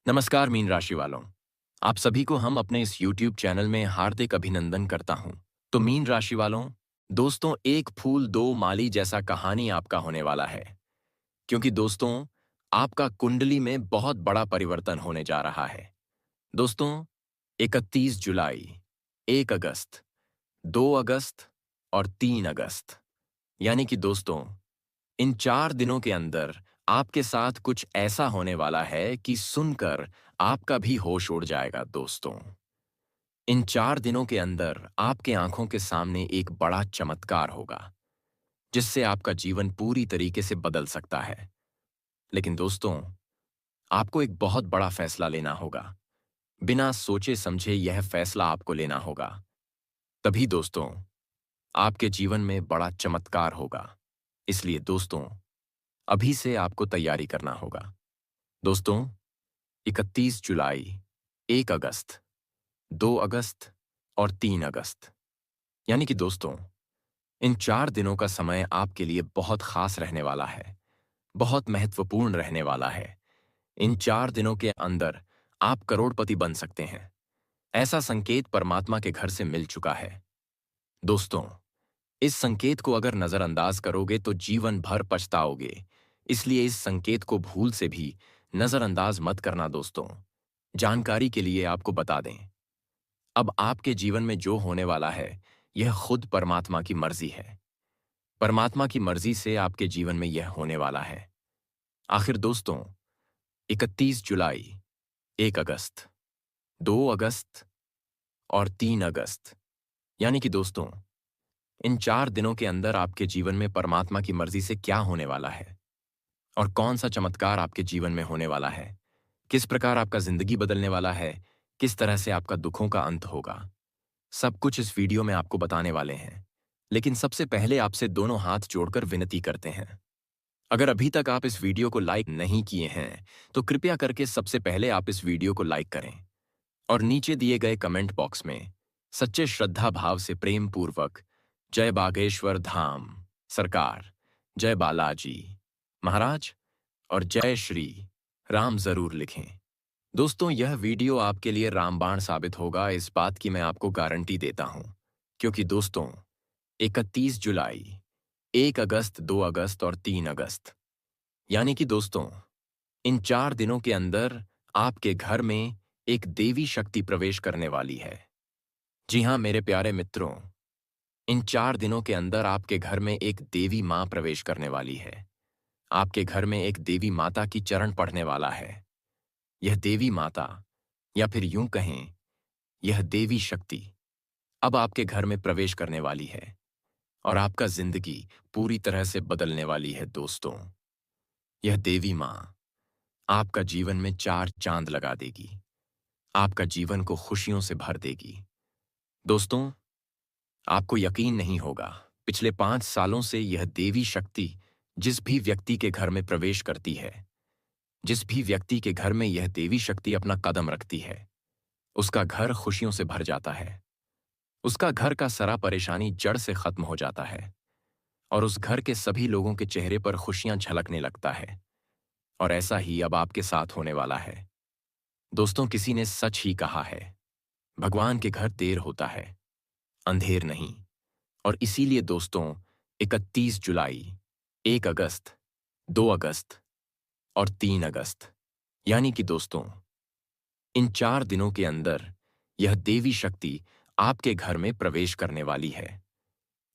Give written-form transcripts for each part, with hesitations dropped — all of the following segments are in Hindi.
नमस्कार मीन राशि वालों। आप सभी को हम अपने इस YouTube चैनल में हार्दिक अभिनंदन करता हूं। तो मीन राशि वालों, दोस्तों एक फूल दो माली जैसा कहानी आपका होने वाला है। क्योंकि दोस्तों आपका कुंडली में बहुत बड़ा परिवर्तन होने जा रहा है। दोस्तों 31 जुलाई, 1 अगस्त, 2 अगस्त और 3 अगस्त, यानी कि दोस्तों इन 4 दिनों के अंदर आपके साथ कुछ ऐसा होने वाला है कि सुनकर आपका भी होश उड़ जाएगा दोस्तों। इन 4 दिनों के अंदर आपके आंखों के सामने एक बड़ा चमत्कार होगा, जिससे आपका जीवन पूरी तरीके से बदल सकता है। लेकिन दोस्तों, आपको एक बहुत बड़ा फैसला लेना होगा। बिना सोचे समझे यह फैसला आपको लेना होगा। तभी दोस्तों, आपके जीवन में बड़ा चमत्कार होगा। इसलिए दोस्तों, अभी से आपको तैयारी करना होगा। दोस्तों 31 जुलाई, 1 अगस्त, 2 अगस्त और 3 अगस्त, यानी कि दोस्तों इन 4 दिनों का समय आपके लिए बहुत खास रहने वाला है, बहुत महत्वपूर्ण रहने वाला है। इन 4 दिनों के अंदर आप करोड़पति बन सकते हैं। ऐसा संकेत परमात्मा के घर से मिल चुका है। दोस्तों, इस संकेत को अगर नजरअंदाज करोगे तो जीवन भर पछताओगे। इसलिए इस संकेत को भूल से भी नजरअंदाज मत करना दोस्तों। जानकारी के लिए आपको बता दें, अब आपके जीवन में जो होने वाला है, यह खुद परमात्मा की मर्जी है। परमात्मा की मर्जी से आपके जीवन में यह होने वाला है। आखिर दोस्तों 31 जुलाई, 1 अगस्त, 2 अगस्त और 3 अगस्त, यानी कि दोस्तों इन 4 दिनों के अंदर आपके जीवन में परमात्मा की मर्जी से क्या होने वाला है और कौन सा चमत्कार आपके जीवन में होने वाला है, किस प्रकार आपका जिंदगी बदलने वाला है, किस तरह से आपका दुखों का अंत होगा, सब कुछ इस वीडियो में आपको बताने वाले हैं। लेकिन सबसे पहले आपसे दोनों हाथ जोड़कर विनती करते हैं। अगर अभी तक आप इस वीडियो को लाइक नहीं किए हैं, तो कृपया करके सबसे पहले आप इस वीडियो को लाइक करें और नीचे दिए गए कमेंट बॉक्स में सच्चे श्रद्धा भाव से प्रेम पूर्वक जय बागेश्वर धाम सरकार, जय बालाजी महाराज और जय श्री राम जरूर लिखें। दोस्तों यह वीडियो आपके लिए रामबाण साबित होगा, इस बात की मैं आपको गारंटी देता हूं। क्योंकि दोस्तों 31 जुलाई, 1 अगस्त, 2 अगस्त और 3 अगस्त, यानी कि दोस्तों इन 4 दिनों के अंदर आपके घर में एक देवी शक्ति प्रवेश करने वाली है। जी हां मेरे प्यारे मित्रों, इन 4 दिनों के अंदर आपके घर में एक देवी मां प्रवेश करने वाली है। आपके घर में एक देवी माता की चरण पड़ने वाला है। यह देवी माता, या फिर यूं कहें यह देवी शक्ति, अब आपके घर में प्रवेश करने वाली है और आपका जिंदगी पूरी तरह से बदलने वाली है दोस्तों। यह देवी मां आपका जीवन में 4 चांद लगा देगी, आपका जीवन को खुशियों से भर देगी। दोस्तों आपको यकीन नहीं होगा, पिछले 5 सालों से यह देवी शक्ति जिस भी व्यक्ति के घर में प्रवेश करती है, जिस भी व्यक्ति के घर में यह देवी शक्ति अपना कदम रखती है, उसका घर खुशियों से भर जाता है। उसका घर का सारा परेशानी जड़ से खत्म हो जाता है और उस घर के सभी लोगों के चेहरे पर खुशियां झलकने लगता है। और ऐसा ही अब आपके साथ होने वाला है। दोस्तों किसी ने सच ही कहा है, भगवान के घर देर होता है, अंधेर नहीं। और इसीलिए दोस्तों 31 जुलाई, 1 अगस्त, 2 अगस्त और 3 अगस्त, यानी कि दोस्तों इन 4 दिनों के अंदर यह देवी शक्ति आपके घर में प्रवेश करने वाली है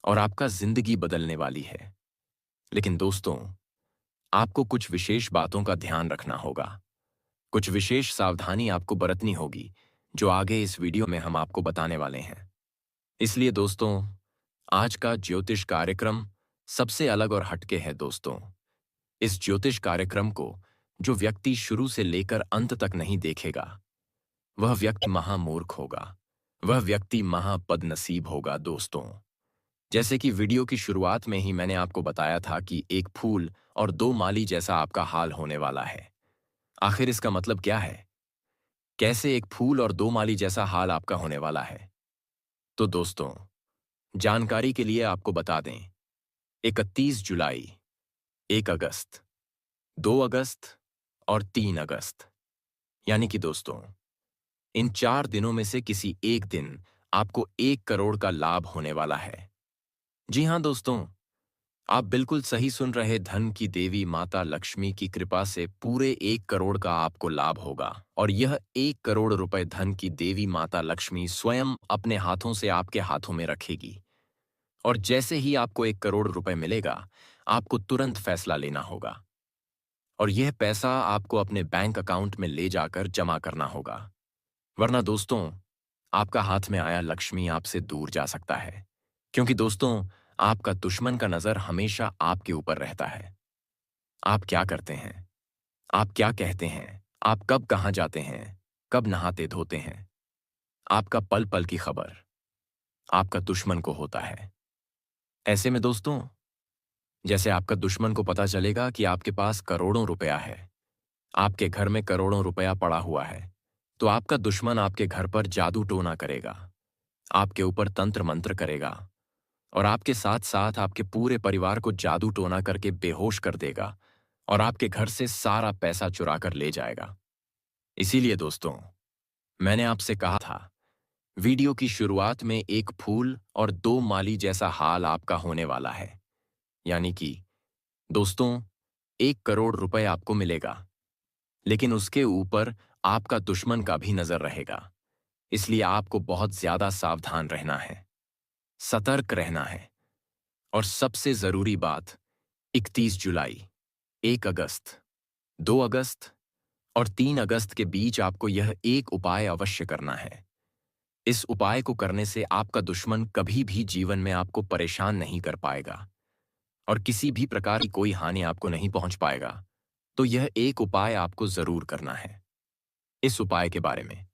और आपका जिंदगी बदलने वाली है। लेकिन दोस्तों आपको कुछ विशेष बातों का ध्यान रखना होगा, कुछ विशेष सावधानी आपको बरतनी होगी, जो आगे इस वीडियो में हम आपको बताने वाले हैं। इसलिए दोस्तों आज का ज्योतिष कार्यक्रम सबसे अलग और हटके है दोस्तों। इस ज्योतिष कार्यक्रम को जो व्यक्ति शुरू से लेकर अंत तक नहीं देखेगा, वह व्यक्ति महामूर्ख होगा, वह व्यक्ति महाबदनसीब होगा दोस्तों। जैसे कि वीडियो की शुरुआत में ही मैंने आपको बताया था कि एक फूल और दो माली जैसा आपका हाल होने वाला है। आखिर इसका मतलब क्या है? कैसे एक फूल और दो माली जैसा हाल आपका होने वाला है? तो दोस्तों जानकारी के लिए आपको बता दें, 31 जुलाई, 1 अगस्त, 2 अगस्त और 3 अगस्त, यानी कि दोस्तों, इन 4 दिनों में से किसी एक दिन आपको 1 करोड़ का लाभ होने वाला है। जी हाँ दोस्तों, आप बिल्कुल सही सुन रहे। धन की देवी माता लक्ष्मी की कृपा से पूरे 1 करोड़ का आपको लाभ होगा और यह 1 करोड़ रुपए धन की देवी माता लक्ष्मी स्वयं अपने हाथों से आपके हाथों में रखेगी। और जैसे ही आपको 1 करोड़ रुपए मिलेगा, आपको तुरंत फैसला लेना होगा और यह पैसा आपको अपने बैंक अकाउंट में ले जाकर जमा करना होगा। वरना दोस्तों, आपका हाथ में आया लक्ष्मी आपसे दूर जा सकता है। क्योंकि दोस्तों, आपका दुश्मन का नजर हमेशा आपके ऊपर रहता है। आप क्या करते हैं, आप क्या कहते हैं, आप कब कहाँ जाते हैं, कब नहाते धोते हैं, आपका पल पल की खबर आपका दुश्मन को होता है। ऐसे में दोस्तों, जैसे आपका दुश्मन को पता चलेगा कि आपके पास करोड़ों रुपया है, आपके घर में करोड़ों रुपया पड़ा हुआ है, तो आपका दुश्मन आपके घर पर जादू टोना करेगा, आपके ऊपर तंत्र मंत्र करेगा और आपके साथ साथ आपके पूरे परिवार को जादू टोना करके बेहोश कर देगा और आपके घर से सारा पैसा चुरा कर ले जाएगा। इसीलिए दोस्तों, मैंने आपसे कहा था, वीडियो की शुरुआत में एक फूल और 2 माली जैसा हाल आपका होने वाला है। यानी कि दोस्तों, 1 करोड़ रुपए आपको मिलेगा, लेकिन उसके ऊपर आपका दुश्मन का भी नजर रहेगा। इसलिए आपको बहुत ज्यादा सावधान रहना है, सतर्क रहना है। और सबसे जरूरी बात, 31 जुलाई, 1 अगस्त, 2 अगस्त और 3 अगस्त के बीच आपको यह एक उपाय अवश्य करना है। इस उपाय को करने से आपका दुश्मन कभी भी जीवन में आपको परेशान नहीं कर पाएगा और किसी भी प्रकार की कोई हानि आपको नहीं पहुंच पाएगा। तो यह एक उपाय आपको जरूर करना है। इस उपाय के बारे में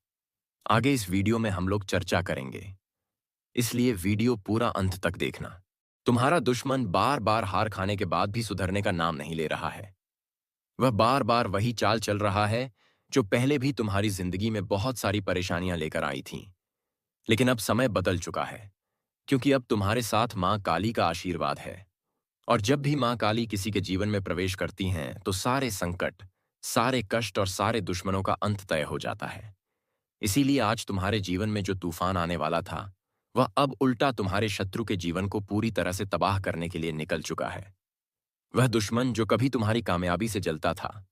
आगे इस वीडियो में हम लोग चर्चा करेंगे, इसलिए वीडियो पूरा अंत तक देखना। तुम्हारा दुश्मन बार बार हार खाने के बाद भी सुधरने का नाम नहीं ले रहा है। वह बार बार वही चाल चल रहा है जो पहले भी तुम्हारी जिंदगी में बहुत सारी परेशानियां लेकर आई थीं। लेकिन अब समय बदल चुका है, क्योंकि अब तुम्हारे साथ मां काली का आशीर्वाद है। और जब भी मां काली किसी के जीवन में प्रवेश करती हैं तो सारे संकट, सारे कष्ट और सारे दुश्मनों का अंत तय हो जाता है। इसीलिए आज तुम्हारे जीवन में जो तूफान आने वाला था, वह अब उल्टा तुम्हारे शत्रु के जीवन को पूरी तरह से तबाह करने के लिए निकल चुका है। वह दुश्मन जो कभी तुम्हारी कामयाबी से जलता था,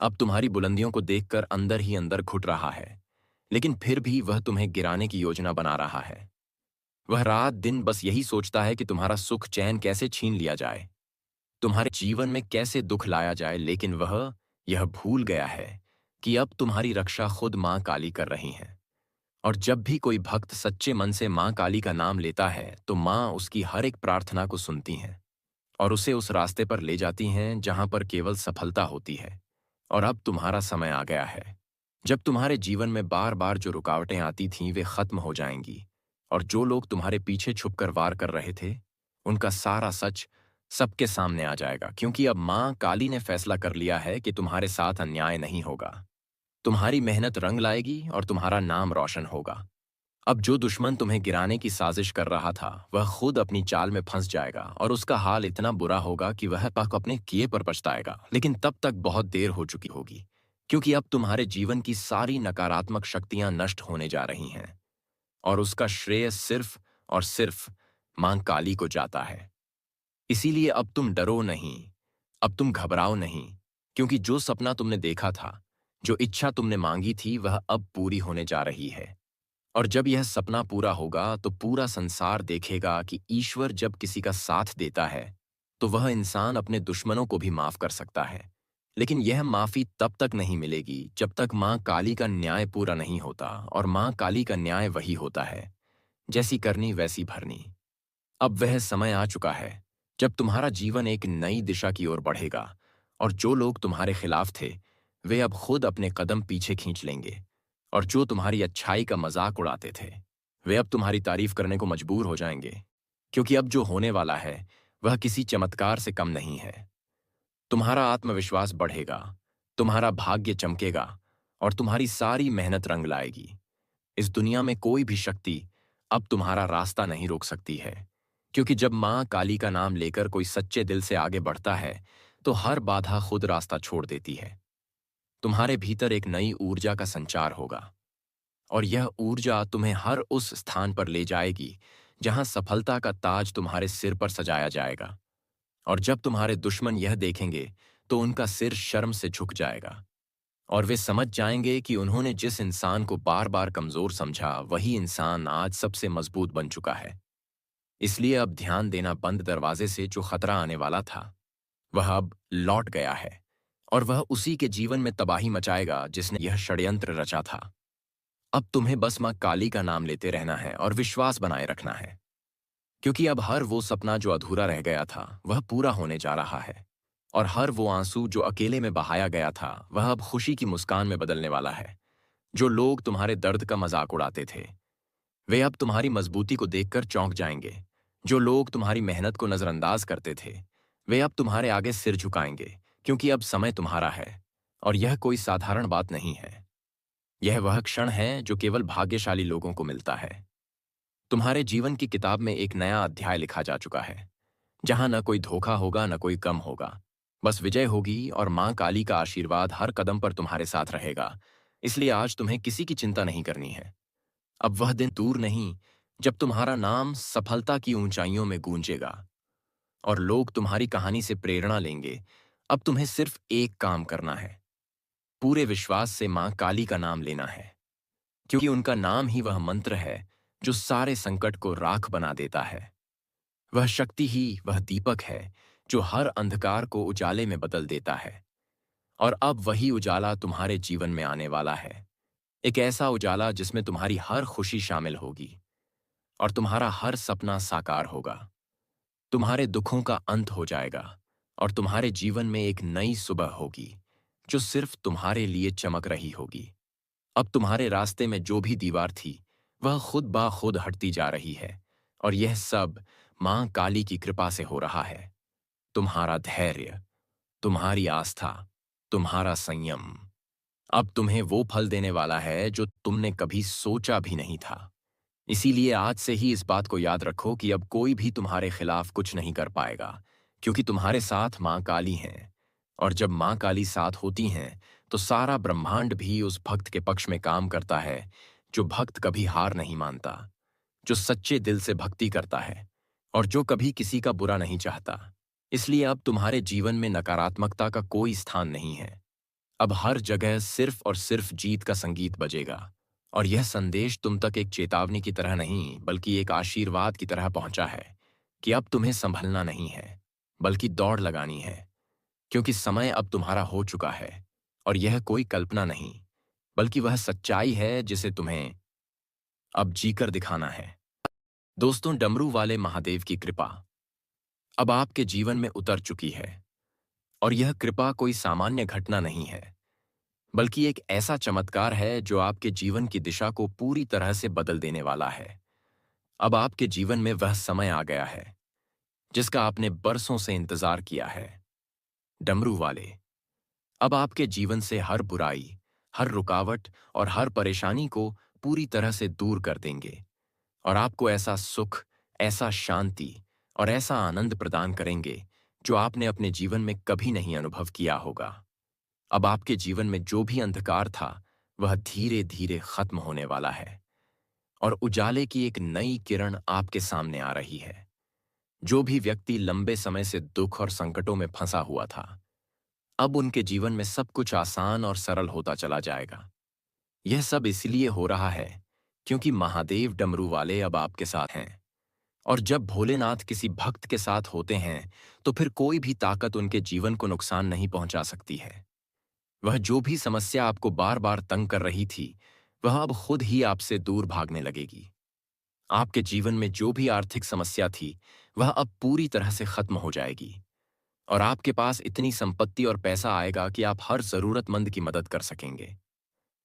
अब तुम्हारी बुलंदियों को देखकर अंदर ही अंदर घुट रहा है। लेकिन फिर भी वह तुम्हें गिराने की योजना बना रहा है। वह रात दिन बस यही सोचता है कि तुम्हारा सुख चैन कैसे छीन लिया जाए, तुम्हारे जीवन में कैसे दुख लाया जाए। लेकिन वह यह भूल गया है कि अब तुम्हारी रक्षा खुद मां काली कर रही हैं। और जब भी कोई भक्त सच्चे मन से मां काली का नाम लेता है तो मां उसकी हर एक प्रार्थना को सुनती हैं और उसे उस रास्ते पर ले जाती हैं जहां पर केवल सफलता होती है। और अब तुम्हारा समय आ गया है, जब तुम्हारे जीवन में बार बार जो रुकावटें आती थीं वे खत्म हो जाएंगी और जो लोग तुम्हारे पीछे छुपकर वार कर रहे थे, उनका सारा सच सबके सामने आ जाएगा। क्योंकि अब मां काली ने फैसला कर लिया है कि तुम्हारे साथ अन्याय नहीं होगा, तुम्हारी मेहनत रंग लाएगी और तुम्हारा नाम रोशन होगा। अब जो दुश्मन तुम्हें गिराने की साजिश कर रहा था, वह खुद अपनी चाल में फंस जाएगा और उसका हाल इतना बुरा होगा कि वह पक अपने किए पर पछताएगा। लेकिन तब तक बहुत देर हो चुकी होगी, क्योंकि अब तुम्हारे जीवन की सारी नकारात्मक शक्तियां नष्ट होने जा रही हैं और उसका श्रेय सिर्फ और सिर्फ मां काली को जाता है। इसीलिए अब तुम डरो नहीं, अब तुम घबराओ नहीं, क्योंकि जो सपना तुमने देखा था, जो इच्छा तुमने मांगी थी, वह अब पूरी होने जा रही है। और जब यह सपना पूरा होगा तो पूरा संसार देखेगा कि ईश्वर जब किसी का साथ देता है तो वह इंसान अपने दुश्मनों को भी माफ कर सकता है। लेकिन यह माफी तब तक नहीं मिलेगी जब तक मां काली का न्याय पूरा नहीं होता। और मां काली का न्याय वही होता है, जैसी करनी वैसी भरनी। अब वह समय आ चुका है जब तुम्हारा जीवन एक नई दिशा की ओर बढ़ेगा और जो लोग तुम्हारे खिलाफ थे, वे अब खुद अपने कदम पीछे खींच लेंगे। और जो तुम्हारी अच्छाई का मजाक उड़ाते थे, वे अब तुम्हारी तारीफ करने को मजबूर हो जाएंगे। क्योंकि अब जो होने वाला है वह किसी चमत्कार से कम नहीं है। तुम्हारा आत्मविश्वास बढ़ेगा, तुम्हारा भाग्य चमकेगा और तुम्हारी सारी मेहनत रंग लाएगी। इस दुनिया में कोई भी शक्ति अब तुम्हारा रास्ता नहीं रोक सकती है। क्योंकि जब मां काली का नाम लेकर कोई सच्चे दिल से आगे बढ़ता है तो हर बाधा खुद रास्ता छोड़ देती है। तुम्हारे भीतर एक नई ऊर्जा का संचार होगा और यह ऊर्जा तुम्हें हर उस स्थान पर ले जाएगी जहां सफलता का ताज तुम्हारे सिर पर सजाया जाएगा। और जब तुम्हारे दुश्मन यह देखेंगे तो उनका सिर शर्म से झुक जाएगा और वे समझ जाएंगे कि उन्होंने जिस इंसान को बार बार कमजोर समझा वही इंसान आज सबसे मजबूत बन चुका है। इसलिए अब ध्यान देना बंद दरवाजे से जो खतरा आने वाला था वह अब लौट गया है और वह उसी के जीवन में तबाही मचाएगा जिसने यह षड्यंत्र रचा था। अब तुम्हें बस मां काली का नाम लेते रहना है और विश्वास बनाए रखना है, क्योंकि अब हर वो सपना जो अधूरा रह गया था वह पूरा होने जा रहा है और हर वो आंसू जो अकेले में बहाया गया था वह अब खुशी की मुस्कान में बदलने वाला है। जो लोग तुम्हारे दर्द का मजाक उड़ाते थे वे अब तुम्हारी मजबूती को देखकर चौंक जाएंगे। जो लोग तुम्हारी मेहनत को नजरअंदाज करते थे वे अब तुम्हारे आगे सिर झुकाएंगे, क्योंकि अब समय तुम्हारा है और यह कोई साधारण बात नहीं है। यह वह क्षण है जो केवल भाग्यशाली लोगों को मिलता है। तुम्हारे जीवन की किताब में एक नया अध्याय लिखा जा चुका है, जहां न कोई धोखा होगा न कोई कम होगा। बस विजय होगी और मां काली का आशीर्वाद हर कदम पर तुम्हारे साथ रहेगा। इसलिए आज तुम्हें किसी की चिंता नहीं करनी है। अब वह दिन दूर नहीं जब तुम्हारा नाम सफलता की ऊंचाइयों में गूंजेगा और लोग तुम्हारी कहानी से प्रेरणा लेंगे। अब तुम्हें सिर्फ एक काम करना है, पूरे विश्वास से मां काली का नाम लेना है, क्योंकि उनका नाम ही वह मंत्र है जो सारे संकट को राख बना देता है। वह शक्ति ही वह दीपक है जो हर अंधकार को उजाले में बदल देता है। और अब वही उजाला तुम्हारे जीवन में आने वाला है, एक ऐसा उजाला जिसमें तुम्हारी हर खुशी शामिल होगी और तुम्हारा हर सपना साकार होगा। तुम्हारे दुखों का अंत हो जाएगा और तुम्हारे जीवन में एक नई सुबह होगी जो सिर्फ तुम्हारे लिए चमक रही होगी। अब तुम्हारे रास्ते में जो भी दीवार थी वह खुद ब खुद हटती जा रही है और यह सब मां काली की कृपा से हो रहा है। तुम्हारा धैर्य, तुम्हारी आस्था, तुम्हारा संयम अब तुम्हें वो फल देने वाला है जो तुमने कभी सोचा भी नहीं था। इसीलिए आज से ही इस बात को याद रखो कि अब कोई भी तुम्हारे खिलाफ कुछ नहीं कर पाएगा, क्योंकि तुम्हारे साथ मां काली हैं। और जब मां काली साथ होती हैं तो सारा ब्रह्मांड भी उस भक्त के पक्ष में काम करता है जो भक्त कभी हार नहीं मानता, जो सच्चे दिल से भक्ति करता है और जो कभी किसी का बुरा नहीं चाहता। इसलिए अब तुम्हारे जीवन में नकारात्मकता का कोई स्थान नहीं है। अब हर जगह सिर्फ और सिर्फ जीत का संगीत बजेगा और यह संदेश तुम तक एक चेतावनी की तरह नहीं बल्कि एक आशीर्वाद की तरह पहुंचा है कि अब तुम्हें संभलना नहीं है बल्कि दौड़ लगानी है, क्योंकि समय अब तुम्हारा हो चुका है और यह कोई कल्पना नहीं बल्कि वह सच्चाई है जिसे तुम्हें अब जीकर दिखाना है। दोस्तों, डमरू वाले महादेव की कृपा अब आपके जीवन में उतर चुकी है और यह कृपा कोई सामान्य घटना नहीं है बल्कि एक ऐसा चमत्कार है जो आपके जीवन की दिशा को पूरी तरह से बदल देने वाला है। अब आपके जीवन में वह समय आ गया है जिसका आपने बरसों से इंतजार किया है। डमरू वाले अब आपके जीवन से हर बुराई, हर रुकावट और हर परेशानी को पूरी तरह से दूर कर देंगे और आपको ऐसा सुख, ऐसा शांति और ऐसा आनंद प्रदान करेंगे जो आपने अपने जीवन में कभी नहीं अनुभव किया होगा। अब आपके जीवन में जो भी अंधकार था वह धीरे धीरे खत्म होने वाला है और उजाले की एक नई किरण आपके सामने आ रही है। जो भी व्यक्ति लंबे समय से दुख और संकटों में फंसा हुआ था अब उनके जीवन में सब कुछ आसान और सरल होता चला जाएगा। यह सब इसलिए हो रहा है क्योंकि महादेव डमरू वाले अब आपके साथ हैं और जब भोलेनाथ किसी भक्त के साथ होते हैं तो फिर कोई भी ताकत उनके जीवन को नुकसान नहीं पहुंचा सकती है। वह जो भी समस्या आपको बार बार तंग कर रही थी वह अब खुद ही आपसे दूर भागने लगेगी। आपके जीवन में जो भी आर्थिक समस्या थी वह अब पूरी तरह से खत्म हो जाएगी और आपके पास इतनी संपत्ति और पैसा आएगा कि आप हर जरूरतमंद की मदद कर सकेंगे।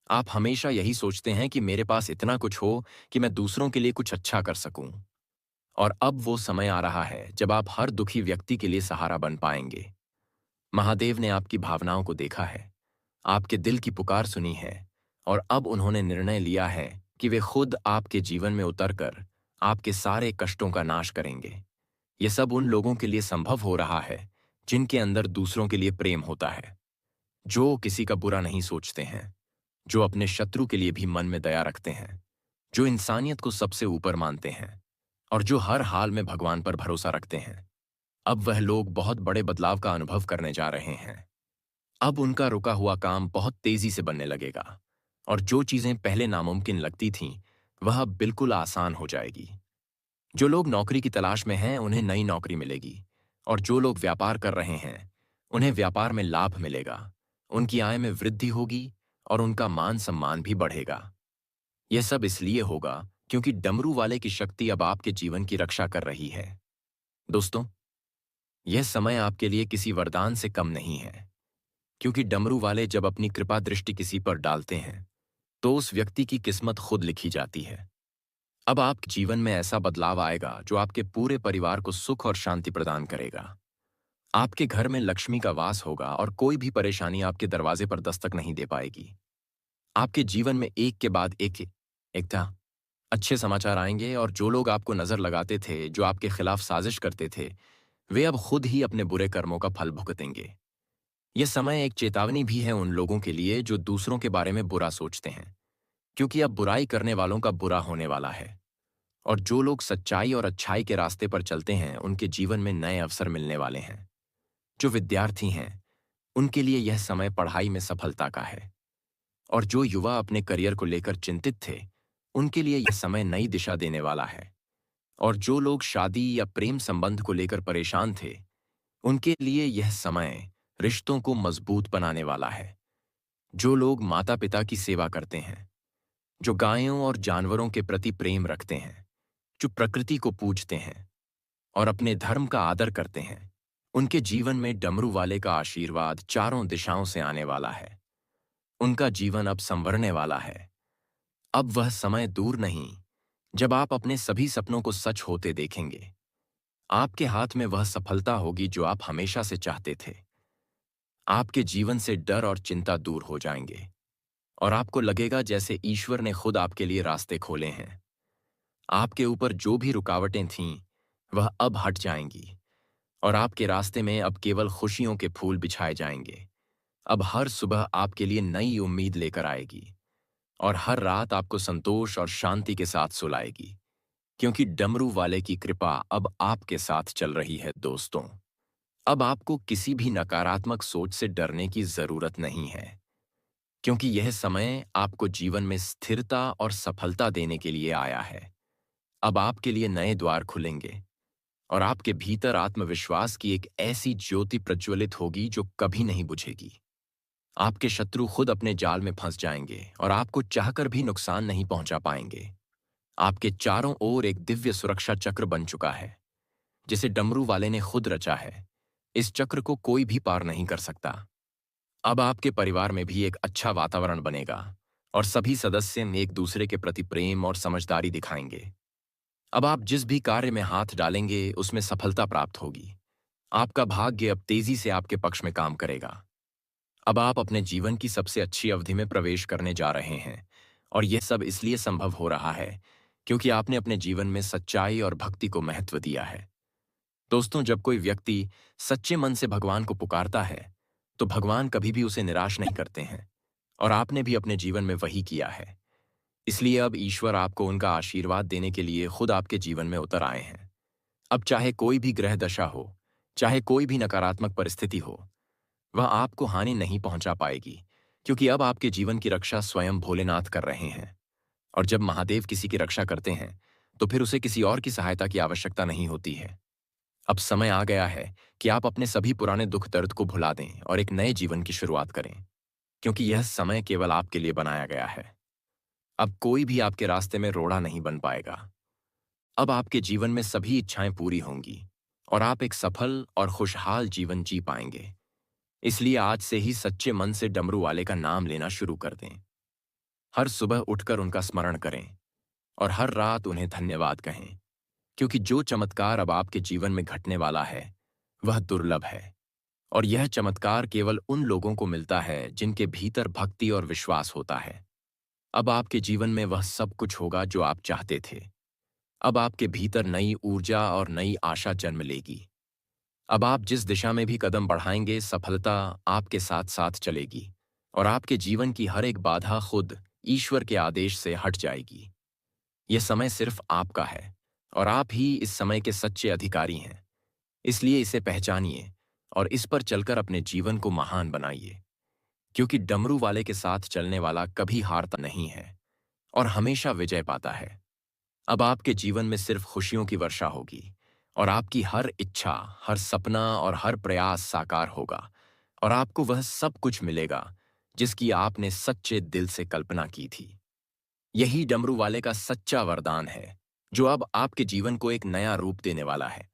आप हमेशा यही सोचते हैं कि मेरे पास इतना कुछ हो कि मैं दूसरों के लिए कुछ अच्छा कर सकूं, और अब वो समय आ रहा है जब आप हर दुखी व्यक्ति के लिए सहारा बन पाएंगे। महादेव ने आपकी भावनाओं को देखा है, आपके दिल की पुकार सुनी है और अब उन्होंने निर्णय लिया है कि वे खुद आपके जीवन में उतरकर आपके सारे कष्टों का नाश करेंगे। ये सब उन लोगों के लिए संभव हो रहा है जिनके अंदर दूसरों के लिए प्रेम होता है। जो किसी का बुरा नहीं सोचते हैं, जो अपने शत्रु के लिए भी मन में दया रखते हैं, जो इंसानियत को सबसे ऊपर मानते हैं और जो हर हाल में भगवान पर भरोसा रखते हैं। अब वह लोग बहुत बड़े बदलाव का अनुभव करने जा रहे हैं। अब उनका रुका हुआ काम बहुत तेजी से बनने लगेगा और जो चीजें पहले नामुमकिन लगती थीं, वह अब बिल्कुल आसान हो जाएगी। जो लोग नौकरी की तलाश में हैं, उन्हें नई नौकरी मिलेगी और जो लोग व्यापार कर रहे हैं, उन्हें व्यापार में लाभ मिलेगा। उनकी आय में वृद्धि होगी और उनका मान सम्मान भी बढ़ेगा। यह सब इसलिए होगा क्योंकि डमरू वाले की शक्ति अब आपके जीवन की रक्षा कर रही है। दोस्तों, यह समय आपके लिए किसी वरदान से कम नहीं है, क्योंकि डमरू वाले जब अपनी कृपा दृष्टि किसी पर डालते हैं, तो उस व्यक्ति की किस्मत खुद लिखी जाती है। अब आपके जीवन में ऐसा बदलाव आएगा जो आपके पूरे परिवार को सुख और शांति प्रदान करेगा। आपके घर में लक्ष्मी का वास होगा और कोई भी परेशानी आपके दरवाजे पर दस्तक नहीं दे पाएगी। आपके जीवन में एक के बाद एक था अच्छे समाचार आएंगे और जो लोग आपको नजर लगाते थे, जो आपके खिलाफ साजिश करते थे, वे अब खुद ही अपने बुरे कर्मों का फल भुगतेंगे। यह समय एक चेतावनी भी है उन लोगों के लिए जो दूसरों के बारे में बुरा सोचते हैं, क्योंकि अब बुराई करने वालों का बुरा होने वाला है। और जो लोग सच्चाई और अच्छाई के रास्ते पर चलते हैं, उनके जीवन में नए अवसर मिलने वाले हैं। जो विद्यार्थी हैं, उनके लिए यह समय पढ़ाई में सफलता का है। और जो युवा अपने करियर को लेकर चिंतित थे, उनके लिए यह समय नई दिशा देने वाला है। और जो लोग शादी या प्रेम संबंध को लेकर परेशान थे, उनके लिए यह समय रिश्तों को मजबूत बनाने वाला है। जो लोग माता पिता की सेवा करते हैं, जो गायों और जानवरों के प्रति प्रेम रखते हैं, जो प्रकृति को पूजते हैं और अपने धर्म का आदर करते हैं, उनके जीवन में डमरू वाले का आशीर्वाद चारों दिशाओं से आने वाला है। उनका जीवन अब संवरने वाला है। अब वह समय दूर नहीं जब आप अपने सभी सपनों को सच होते देखेंगे। आपके हाथ में वह सफलता होगी जो आप हमेशा से चाहते थे। आपके जीवन से डर और चिंता दूर हो जाएंगे और आपको लगेगा जैसे ईश्वर ने खुद आपके लिए रास्ते खोले हैं। आपके ऊपर जो भी रुकावटें थीं, वह अब हट जाएंगी और आपके रास्ते में अब केवल खुशियों के फूल बिछाए जाएंगे। अब हर सुबह आपके लिए नई उम्मीद लेकर आएगी और हर रात आपको संतोष और शांति के साथ सुलाएगी, क्योंकि डमरू वाले की कृपा अब आपके साथ चल रही है। दोस्तों, अब आपको किसी भी नकारात्मक सोच से डरने की जरूरत नहीं है, क्योंकि यह समय आपको जीवन में स्थिरता और सफलता देने के लिए आया है। अब आपके लिए नए द्वार खुलेंगे और आपके भीतर आत्मविश्वास की एक ऐसी ज्योति प्रज्वलित होगी जो कभी नहीं बुझेगी। आपके शत्रु खुद अपने जाल में फंस जाएंगे और आपको चाहकर भी नुकसान नहीं पहुंचा पाएंगे। आपके चारों ओर एक दिव्य सुरक्षा चक्र बन चुका है, जिसे डमरू वाले ने खुद रचा है। इस चक्र को कोई भी पार नहीं कर सकता। अब आपके परिवार में भी एक अच्छा वातावरण बनेगा और सभी सदस्य एक दूसरे के प्रति प्रेम और समझदारी दिखाएंगे। अब आप जिस भी कार्य में हाथ डालेंगे, उसमें सफलता प्राप्त होगी। आपका भाग्य अब तेजी से आपके पक्ष में काम करेगा। अब आप अपने जीवन की सबसे अच्छी अवधि में प्रवेश करने जा रहे हैं और यह सब इसलिए संभव हो रहा है क्योंकि आपने अपने जीवन में सच्चाई और भक्ति को महत्व दिया है। दोस्तों, जब कोई व्यक्ति सच्चे मन से भगवान को पुकारता है, तो भगवान कभी भी उसे निराश नहीं करते हैं और आपने भी अपने जीवन में वही किया है। इसलिए अब ईश्वर आपको उनका आशीर्वाद देने के लिए खुद आपके जीवन में उतर आए हैं। अब चाहे कोई भी ग्रह दशा हो, चाहे कोई भी नकारात्मक परिस्थिति हो, वह आपको हानि नहीं पहुंचा पाएगी, क्योंकि अब आपके जीवन की रक्षा स्वयं भोलेनाथ कर रहे हैं। और जब महादेव किसी की रक्षा करते हैं, तो फिर उसे किसी और की सहायता की आवश्यकता नहीं होती है। अब समय आ गया है कि आप अपने सभी पुराने दुख दर्द को भुला दें और एक नए जीवन की शुरुआत करें, क्योंकि यह समय केवल आपके लिए बनाया गया है। अब कोई भी आपके रास्ते में रोड़ा नहीं बन पाएगा। अब आपके जीवन में सभी इच्छाएं पूरी होंगी और आप एक सफल और खुशहाल जीवन जी पाएंगे। इसलिए आज से ही सच्चे मन से डमरू वाले का नाम लेना शुरू कर दें। हर सुबह उठकर उनका स्मरण करें और हर रात उन्हें धन्यवाद कहें, क्योंकि जो चमत्कार अब आपके जीवन में घटने वाला है, वह दुर्लभ है और यह चमत्कार केवल उन लोगों को मिलता है जिनके भीतर भक्ति और विश्वास होता है। अब आपके जीवन में वह सब कुछ होगा जो आप चाहते थे। अब आपके भीतर नई ऊर्जा और नई आशा जन्म लेगी। अब आप जिस दिशा में भी कदम बढ़ाएंगे, सफलता आपके साथ साथ चलेगी और आपके जीवन की हर एक बाधा खुद ईश्वर के आदेश से हट जाएगी। यह समय सिर्फ आपका है और आप ही इस समय के सच्चे अधिकारी हैं। इसलिए इसे पहचानिए और इस पर चलकर अपने जीवन को महान बनाइए, क्योंकि डमरू वाले के साथ चलने वाला कभी हारता नहीं है और हमेशा विजय पाता है। अब आपके जीवन में सिर्फ खुशियों की वर्षा होगी और आपकी हर इच्छा, हर सपना और हर प्रयास साकार होगा और आपको वह सब कुछ मिलेगा जिसकी आपने सच्चे दिल से कल्पना की थी। यही डमरू वाले का सच्चा वरदान है, जो अब आपके जीवन को एक नया रूप देने वाला है।